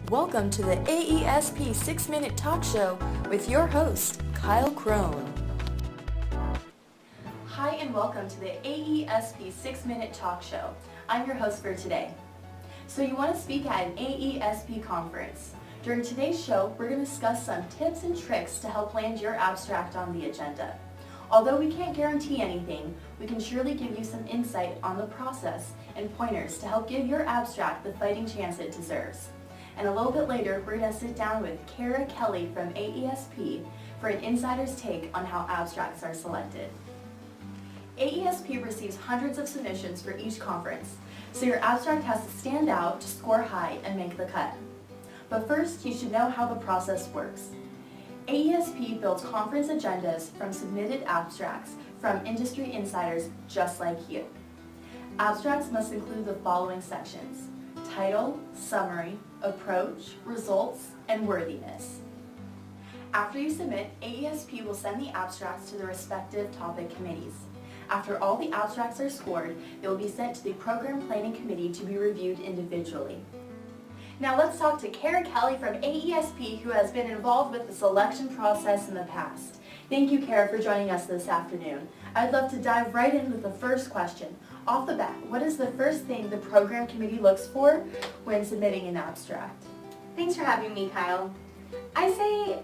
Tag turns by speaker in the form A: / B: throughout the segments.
A: Welcome to the AESP 6-Minute Talk Show with your host, Kyle Crone. Hi and welcome to the AESP 6-Minute Talk Show. I'm your host for today. So you want to speak at an AESP conference. During today's show, we're going to discuss some tips and tricks to help land your abstract on the agenda. Although we can't guarantee anything, we can surely give you some insight on the process and pointers to help give your abstract the fighting chance it deserves. And a little bit later, we're going to sit down with Kara Kelly from AESP for an insider's take on how abstracts are selected. AESP receives hundreds of submissions for each conference, so your abstract has to stand out to score high and make the cut. But first, you should know how the process works. AESP builds conference agendas from submitted abstracts from industry insiders just like you. Abstracts must include the following sections: title, summary, approach, results, and worthiness. After you submit, AESP will send the abstracts to the respective topic committees. After all the abstracts are scored, they will be sent to the Program Planning Committee to be reviewed individually. Now let's talk to Kara Kelly from AESP, who has been involved with the selection process in the past. Thank you, Kara, for joining us this afternoon. I'd love to dive right in with the first question. Off the bat, what is the first thing the program committee looks for when submitting an abstract?
B: Thanks for having me, Kyle. I say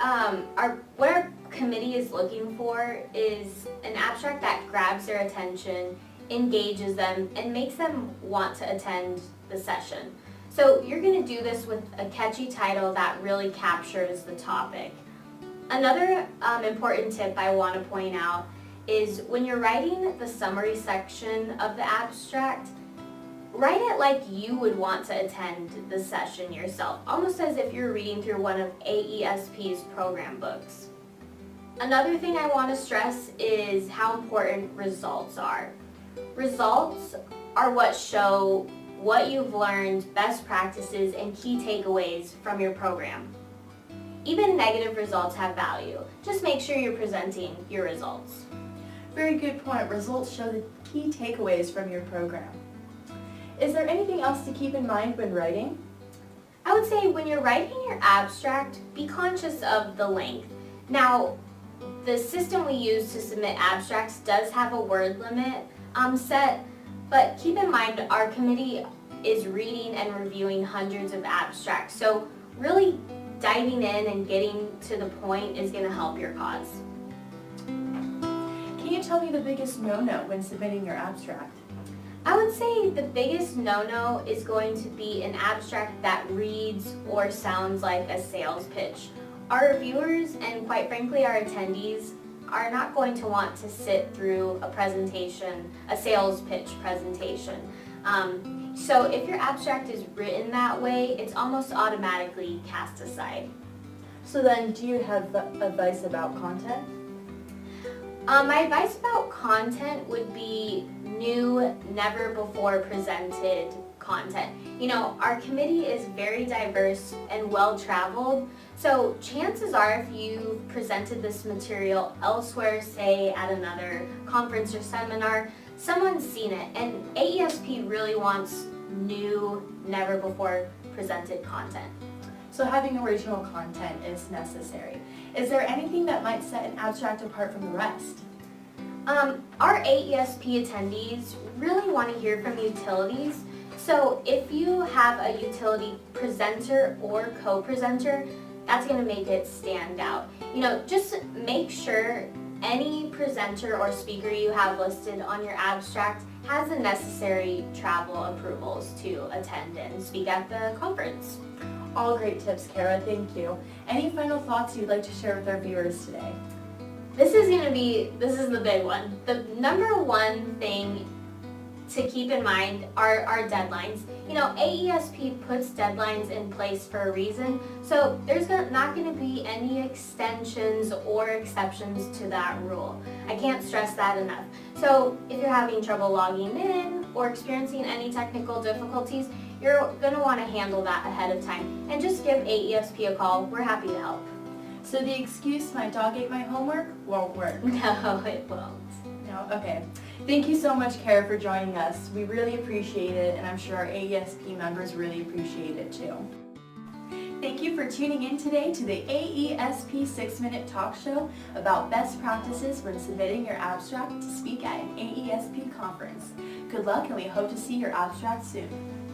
B: what our committee is looking for is an abstract that grabs their attention, engages them, and makes them want to attend the session. So you're going to do this with a catchy title that really captures the topic. Another important tip I want to point out is when you're writing the summary section of the abstract, write it like you would want to attend the session yourself, almost as if you're reading through one of AESP's program books. Another thing I want to stress is how important results are. Results are what show what you've learned, best practices, and key takeaways from your program. Even negative results have value. Just make sure you're presenting your results.
A: Very good point. Results show the key takeaways from your program. Is there anything else to keep in mind when writing?
B: I would say when you're writing your abstract, be conscious of the length. Now, the system we use to submit abstracts does have a word limit set, but keep in mind our committee is reading and reviewing hundreds of abstracts, so really diving in and getting to the point is going to help your cause.
A: Can you tell me the biggest no-no when submitting your abstract?
B: I would say the biggest no-no is going to be an abstract that reads or sounds like a sales pitch. Our reviewers and quite frankly our attendees are not going to want to sit through a presentation, a sales pitch presentation. So if your abstract is written that way, it's almost automatically cast aside.
A: So then, do you have advice about content?
B: My advice about content would be new, never before presented content. You know, our committee is very diverse and well-traveled, so chances are if you presented this material elsewhere, say at another conference or seminar, someone's seen it, and AESP really wants new, never before presented content.
A: So having original content is necessary. Is there anything that might set an abstract apart from the rest?
B: Our AESP attendees really want to hear from utilities, so if you have a utility presenter or co-presenter, that's going to make it stand out. You know, just make sure any presenter or speaker you have listed on your abstract has the necessary travel approvals to attend and speak at the conference.
A: All great tips, Kara. Thank you. Any final thoughts you'd like to share with our viewers today?
B: This is the big one. The number one thing to keep in mind are deadlines. You know, AESP puts deadlines in place for a reason, so there's not going to be any extensions or exceptions to that rule. I can't stress that enough. So if you're having trouble logging in or experiencing any technical difficulties, you're going to want to handle that ahead of time and just give AESP a call. We're happy to help.
A: So the excuse, my dog ate my homework, won't work?
B: No, it won't.
A: No? Okay. Thank you so much, Kara, for joining us. We really appreciate it, and I'm sure our AESP members really appreciate it too. Thank you for tuning in today to the AESP 6-Minute Talk Show about best practices when submitting your abstract to speak at an AESP conference. Good luck, and we hope to see your abstract soon.